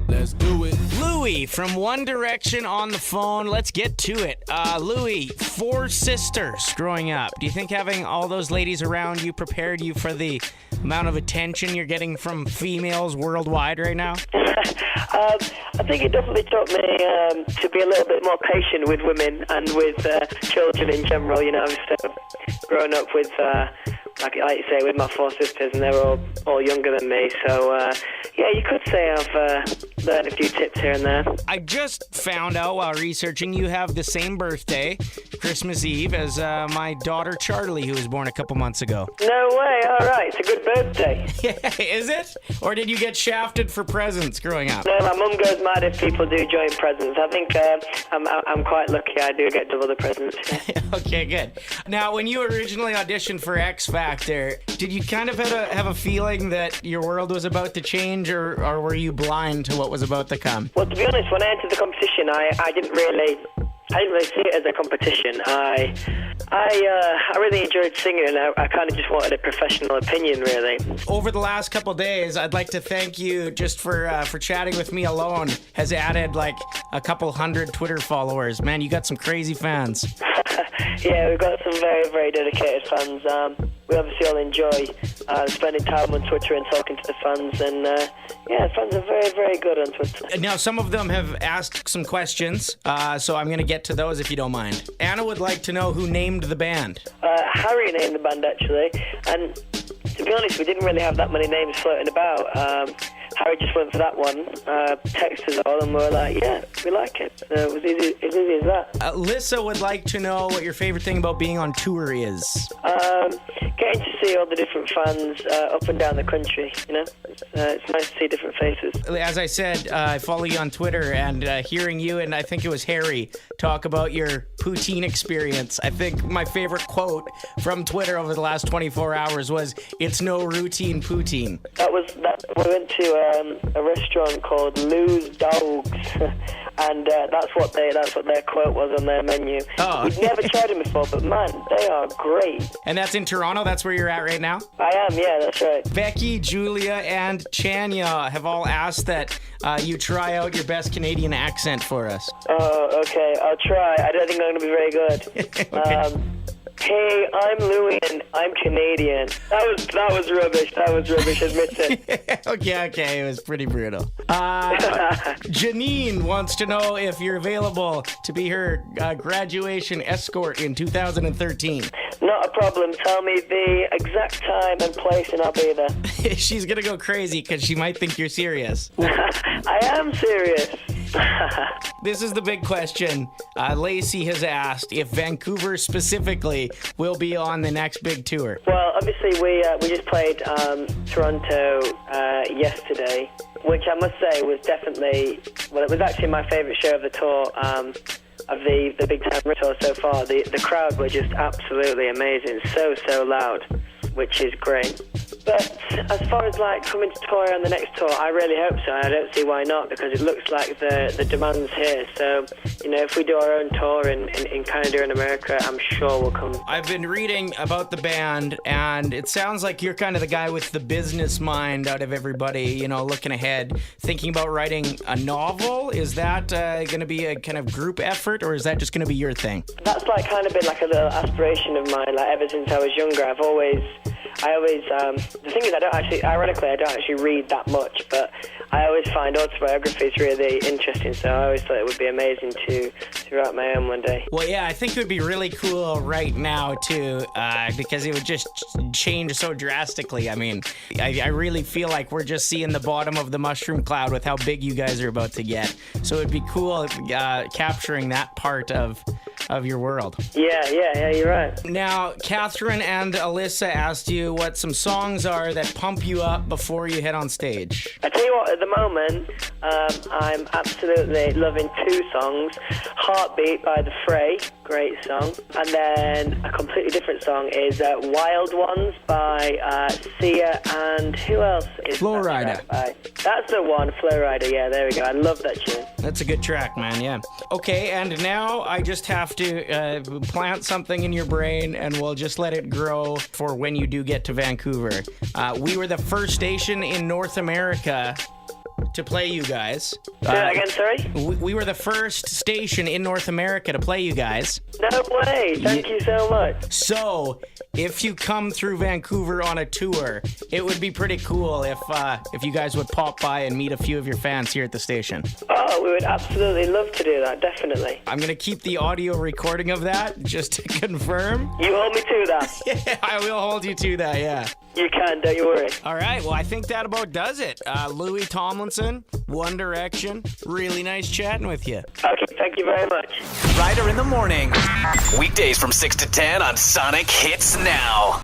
Let's do it. Louie from One Direction on the phone. Let's get to it. Louie, 4 sisters growing up. Do you think having all those ladies around you prepared you for the amount of attention you're getting from females worldwide right now? I think it definitely taught me to be a little bit more patient with women and with children in general. You know, I was growing up with, like you say, with my 4 sisters, and they were all younger than me. So, yeah, you could say I've learned a few tips here and there. I just found out while researching you have the same birthday, Christmas Eve, as my daughter Charlie, who was born a couple months ago. No way. All right. It's a good birthday. Is it? Or did you get shafted for presents growing up? No, my mum goes mad if people do joint presents. I think I'm quite lucky. I do get double the presents. Okay, good. Now, when you originally auditioned for X Factor, did you kind of have a feeling that your world was about to change, or were you blind to what was about to come? Well, to be honest, when I entered the competition, I didn't really see it as a competition. I really enjoyed singing, and I kind of just wanted a professional opinion, really. Over the last couple days, I'd like to thank you just for chatting with me alone. Has added like a couple hundred Twitter followers. Man, you got some crazy fans. Yeah, we've got some very, very dedicated fans. We obviously all enjoy spending time on Twitter and talking to the fans, and yeah, fans are very, very good on Twitter. Now, some of them have asked some questions, so I'm going to get to those if you don't mind. Anna would like to know who named the band. Harry named the band, actually, and to be honest, we didn't really have that many names floating about. Harry just went for that one, texted us all, and we were like, yeah, we like it. It was easy as that. Lissa would like to know what your favorite thing about being on tour is. Getting to see all the different fans up and down the country, you know? It's nice to see different faces. As I said, I follow you on Twitter, and hearing you and I think it was Harry talk about your poutine experience, I think my favorite quote from Twitter over the last 24 hours was, "It's no routine poutine." We went to a restaurant called Lou's Dogs, and that's what their quote was on their menu. Oh. We'd never tried them before, but man, they are great. And that's in Toronto? That's where you're at right now? I am, yeah, that's right. Becky, Julia, and Chania have all asked that you try out your best Canadian accent for us. Oh, okay, I'll try. I don't think I'm going to be very good. Okay. Hey, I'm Louie and I'm Canadian. That was rubbish. Admit it. Okay, it was pretty brutal. Janine wants to know if you're available to be her graduation escort in 2013. Not a problem. Tell me the exact time and place and I'll be there. She's gonna go crazy because she might think you're serious. I am serious. This is the big question. Lacey has asked if Vancouver specifically will be on the next big tour. Well, obviously we just played Toronto yesterday, which I must say was definitely, well, it was actually my favourite show of the tour, of the big time tour so far. The crowd were just absolutely amazing, so loud, which is great. But as far as like coming to tour on the next tour, I really hope so. I don't see why not, because it looks like the demand's here. So, you know, if we do our own tour in Canada and America, I'm sure we'll come. I've been reading about the band, and it sounds like you're kind of the guy with the business mind out of everybody, you know, looking ahead, thinking about writing a novel. Is that going to be a kind of group effort, or is that just going to be your thing? That's like kind of been like a little aspiration of mine. Like ever since I was younger, I always the thing is, I don't actually read that much, but I always find autobiographies really interesting, so I always thought it would be amazing to write my own one day. Well, yeah, I think it would be really cool right now, too, because it would just change so drastically. I mean, I really feel like we're just seeing the bottom of the mushroom cloud with how big you guys are about to get, so it'd be cool capturing that part of your world. Yeah, you're right. Now, Catherine and Alyssa asked you what some songs are that pump you up before you head on stage. I tell you what, at the moment, I'm absolutely loving 2 songs. Heartbeat by The Fray, great song. And then a completely different song is Wild Ones by Sia and who else is Flow Rider. That's the one, Flow Rider, yeah, there we go. I love that tune. That's a good track, man, yeah. Okay, and now I just have to plant something in your brain, and we'll just let it grow for when you do get to Vancouver. We were the first station in North America to play you guys. Say that again, sorry? We were the first station in North America to play you guys. No way. Thank you so much. So, if you come through Vancouver on a tour, it would be pretty cool if you guys would pop by and meet a few of your fans here at the station. Oh, we would absolutely love to do that, definitely. I'm going to keep the audio recording of that, just to confirm. You hold me to that. Yeah, I will hold you to that, yeah. You can, don't you worry. All right, well, I think that about does it. Louis Tomlinson, One Direction, really nice chatting with you. Okay, thank you very much. Ryder in the morning. Weekdays from 6 to 10 on Sonic Hits Now.